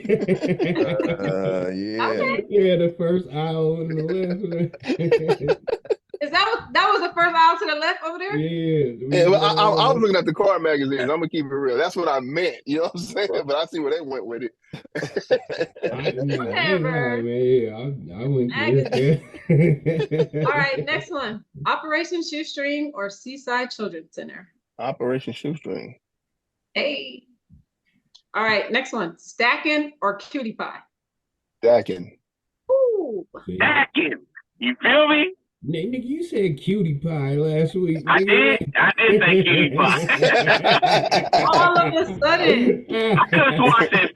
Yeah. Okay. Yeah, the first aisle on the left. Is that was the first aisle to the left over there? Yeah. Well, I was looking at the car magazines. I'm gonna keep it real. That's what I meant. You know what I'm saying? But I see where they went with it. Whatever. I went there. All right, next one. Operation Shoestring or Seaside Children's Center? Operation Shoestring. Hey. All right, next one. Stacking or Cutie Pie? Stacking. Ooh. Stacking. You feel me? Nigga, you said cutie pie last week. I did say cutie pie. All of a sudden. I could have sworn I said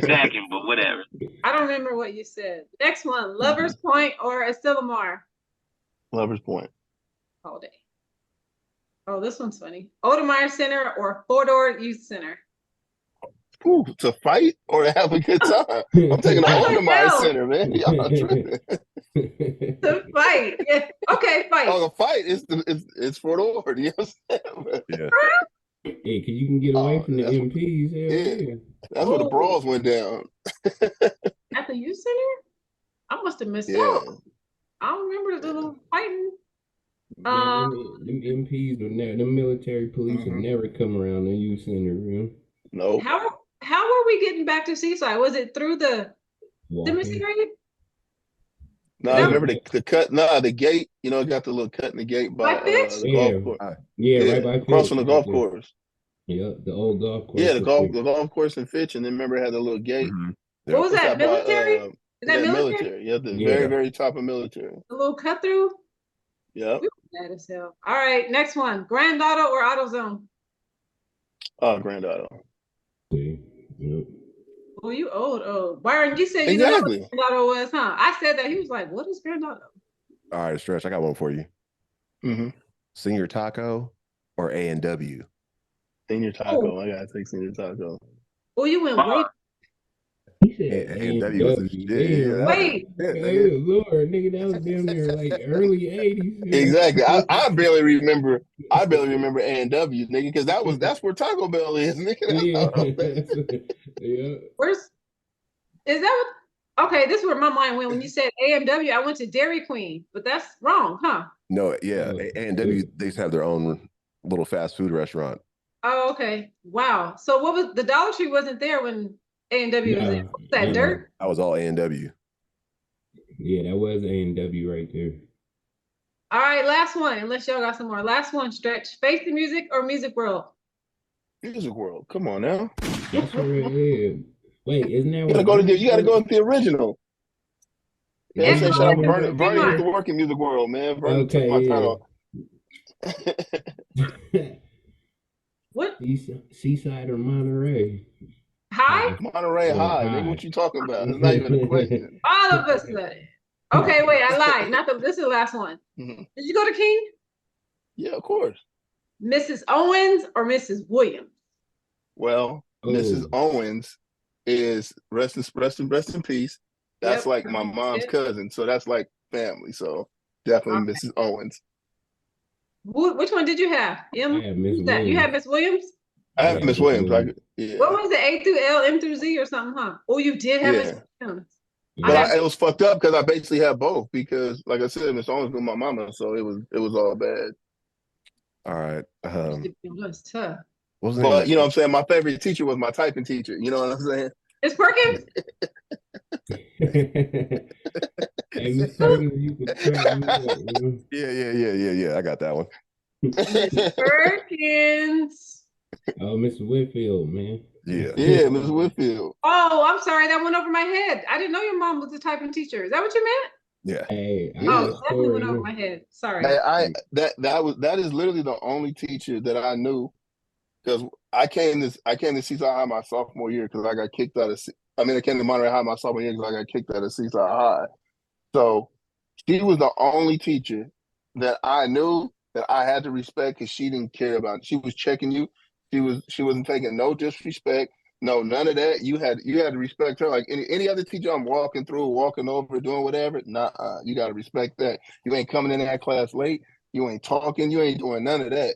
stacking, but whatever. I don't remember what you said. Next one, Lover's Point or Asilomar? Lover's Point. All day. Oh, this one's funny. Odemeyer Center or Fordor Youth Center? Ooh, to fight or to have a good time? I'm taking the Odemeyer Center, man. Y'all tripping. To fight. Yeah. Okay, fight. Oh, the fight it's Fordor. You know what I'm saying? Yeah. Hey, cause you can get away from the MPs. Yeah. That's where the brawls went down. At the youth center? I must have missed out. I don't remember the little fighting. Them MPs would never, the military police would never come around the youth center. No. How were we getting back to Seaside? Was it through the cemetery? No, I remember the cut. No, the gate. You know, it got the little cut in the gate by the golf course. Yeah, right by across from the golf course. Yeah, the old golf course. Yeah, the golf course in Fitch, and then remember it had the little gate. Mm-hmm. What was that? Military? Is that military? Yeah, the very, very top of military. The little cut through. Yeah. That is hell. All right, next one. Grand Auto or AutoZone? Grand Auto. Yep. Oh, you old. Byron, you said you exactly. know what Grand Auto was, huh? I said that. He was like, what is Grand Auto? All right, Stretch, I got one for you. Mm-hmm. Senior Taco or A&W? Senior Taco. I gotta take Senior Taco. Oh, you went way. He said A&W was the shit. Wait. Lord, nigga, that was damn near like early 80s. Exactly. I barely remember A&W, nigga, because that's where Taco Bell is, nigga. Yeah. Is that what? Okay, this is where my mind went when you said A&W. I went to Dairy Queen, but that's wrong, huh? No, yeah, A&W, they used to have their own little fast food restaurant. Oh, okay. Wow. So what was the Dollar Tree wasn't there when A&W was there? What was that, dirt? That was all A&W. Yeah, that was A&W right there. All right, last one, unless y'all got some more. Last one, Stretch. Face the Music or Music World? Music World. Come on now. That's right. Wait, isn't that you gotta go with the original. Yeah, shout out Vernon used to work in Music World, man. Vernon took my title. What? Seaside or Monterey? High? Monterey High. Nigga, what you talking about? It's not even a question. All of us say. Okay, wait, I lied. This is the last one. Mm-hmm. Did you go to King? Yeah, of course. Mrs. Owens or Mrs. Williams? Well, Mrs. Owens is rest in peace. That's like my mom's cousin, so that's like family. So definitely Mrs. Owens. Which one did you have? You had Miss Williams? I have Miss Williams. What was it? A through L, M through Z, or something? Huh? Oh, you did have Miss Williams. But it was fucked up because I basically had both because, like I said, Miss Owens was my mama, so it was all bad. All right. It was tough. But you know what I'm saying? My favorite teacher was my typing teacher. You know what I'm saying? It's Perkins? Yeah. I got that one. Perkins. Oh, Mr. Whitfield, man. Yeah, Mr. Whitfield. Oh, I'm sorry. That went over my head. I didn't know your mom was a typing teacher. Is that what you meant? Yeah. Hey, definitely went over my head. Sorry. That is literally the only teacher that I knew because I came to Seaside High my sophomore year because I got kicked out of. I came to Monterey High my sophomore year because I got kicked out of Seaside High. So she was the only teacher that I knew that I had to respect because she didn't care about it. She was checking you. She wasn't taking no disrespect. No, none of that. You had to respect her. Like any other teacher I'm walking through, walking over, doing whatever. Nah, you gotta respect that. You ain't coming in that class late. You ain't talking. You ain't doing none of that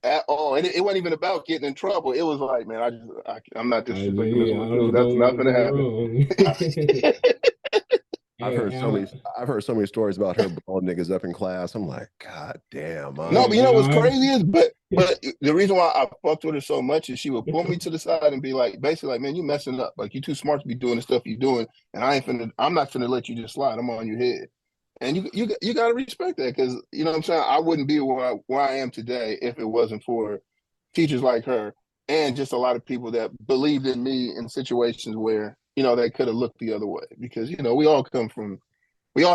at all. And it wasn't even about getting in trouble. It was like, man, I'm not disrespecting Miss LaTou. That's not gonna happen. I've heard so many stories about her blowing niggas up in class. I'm like, God damn. No, but you know what's crazy is, but the reason why I fucked with her so much is she would pull me to the side and be like, basically like, man, you messing up. Like, you too smart to be doing the stuff you're doing, and I'm not finna let you just slide. I'm on your head. And you gotta respect that, because you know what I'm saying. I wouldn't be where I am today if it wasn't for teachers like her and just a lot of people that believed in me in situations where they could have looked the other way, because we all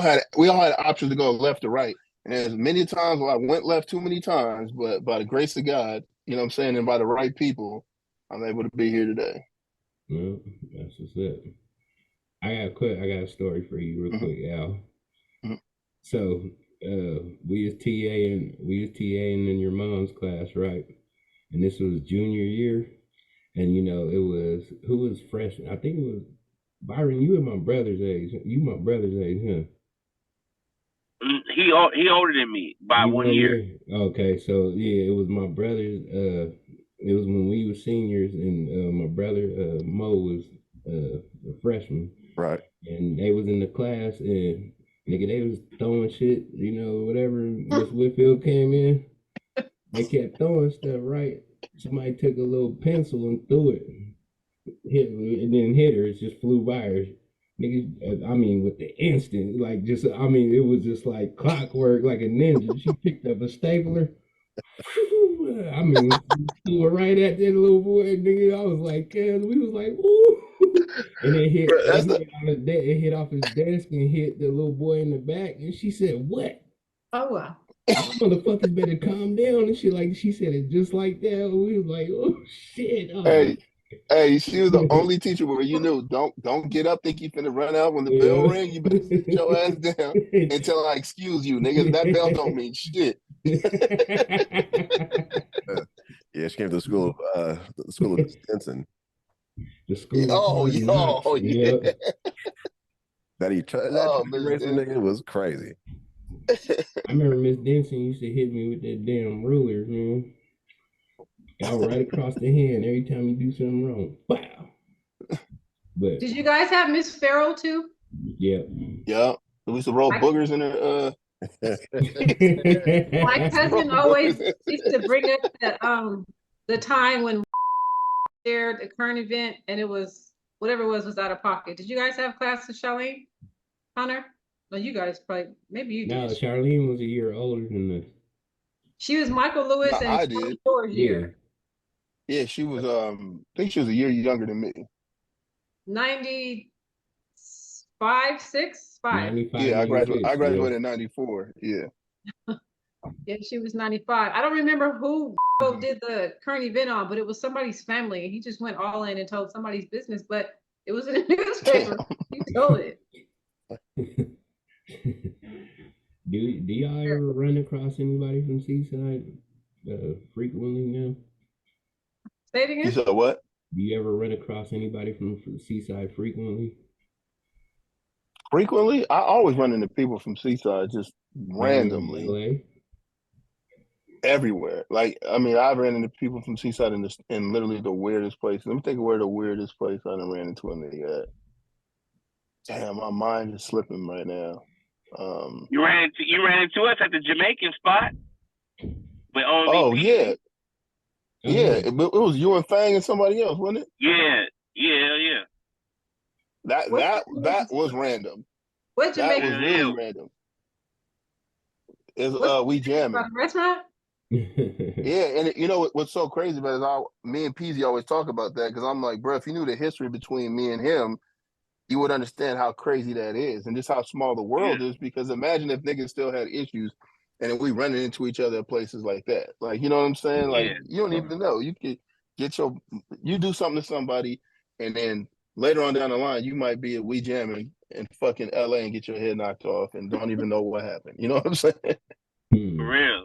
had options to go left or right, and as many times I went left too many times, but by the grace of God, what I'm saying, and by the right people, I'm able to be here today. Well, that's just it. I got a story for you real quick, Al. Mm-hmm. So we was TAing in your mom's class, right? And this was junior year, and it was, who was freshman? I think it was Byron. You were my brother's age. You my brother's age, huh? He older than me by 1 year. Okay, so yeah, it was my brother's. It was when we were seniors, and my brother Mo was a freshman. Right. And they was in the class, and nigga, they was throwing shit. Whatever Miss Whitfield came in, they kept throwing stuff. Right. Somebody took a little pencil and threw it. It didn't hit her. It just flew by her. Nigga, I mean, with the instant, it was just like clockwork, like a ninja. She picked up a stapler. I mean, flew her right at that little boy, nigga. I was like, we was like, ooh. And it hit off his desk and hit the little boy in the back. And she said, what? Oh, wow. Motherfuckers better calm down. And she said it just like that. We was like, oh, shit. Oh. Hey, she was the only teacher where you knew, don't get up, think you finna run out when the bell ring. You better sit your ass down until I excuse you, nigga. That bell don't mean shit. Yeah, she came to the school of Stinson. The school. Yeah. That racing nigga was crazy. I remember Miss Denson used to hit me with that damn ruler, man. Out right across the hand every time you do something wrong. Wow. But did you guys have Miss Farrell too? Yeah. Yeah. We used to roll boogers in her. My cousin always used to bring up the time when shared a current event, and it was whatever it was out of pocket. Did you guys have classes, Charlene? Hunter? No, you guys probably, maybe you did. No, Charlene was a year older than us. She was Michael Lewis and I did. Year. Yeah, she was I think she was a year younger than me. 95, 6, 5. Yeah, I graduated in 94. Yeah. Yeah, she was 95. I don't remember who did the current event on, but it was somebody's family. He just went all in and told somebody's business, but it was in a newspaper. He told it. Do y'all ever run across anybody from Seaside frequently now? Say it again. You said what? Do you ever run across anybody from Seaside frequently? Frequently? I always run into people from Seaside just randomly. LA? Everywhere. Like, I mean, I've ran into people from Seaside in literally the weirdest places. Let me think of where the weirdest place I done ran into in the damn, my mind is slipping right now. You ran into us at the Jamaican spot. But only yeah. Yeah, it was you and Fang and somebody else, wasn't it? Yeah. That was random. What Jamaican? That was really random. We jamming. Restaurant? Yeah, and you know what's so crazy about it is me and Peasy always talk about that, because I'm like, bro, if you knew the history between me and him, you would understand how crazy that is and just how small the world is. Because imagine if niggas still had issues and then we running into each other at places like that. Like, you know what I'm saying? Like, you don't even know. You could you do something to somebody, and then later on down the line, you might be at We Jamming in fucking LA and get your head knocked off and don't even know what happened. You know what I'm saying? For real.